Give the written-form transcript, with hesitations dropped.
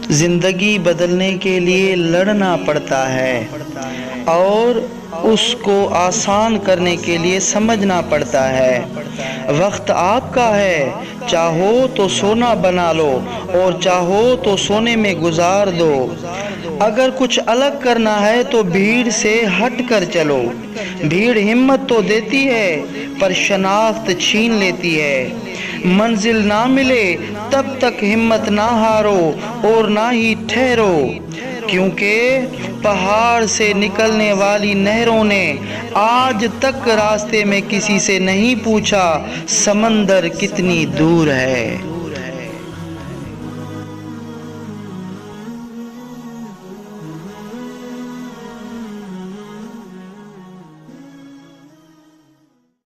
जिंदगी बदलने के लिए लड़ना पड़ता है और उसको आसान करने के लिए समझना पड़ता है। वक्त आपका है, चाहो तो सोना बना लो और चाहो तो सोने में गुजार दो। अगर कुछ अलग करना है तो भीड़ से हट कर चलो। भीड़ हिम्मत तो देती है पर शनाख्त छीन लेती है। मंजिल ना मिले तब तक हिम्मत ना हारो और ना ही ठहरो, क्योंकि पहाड़ से निकलने वाली नहरों ने आज तक रास्ते में किसी से नहीं पूछा समंदर कितनी दूर है।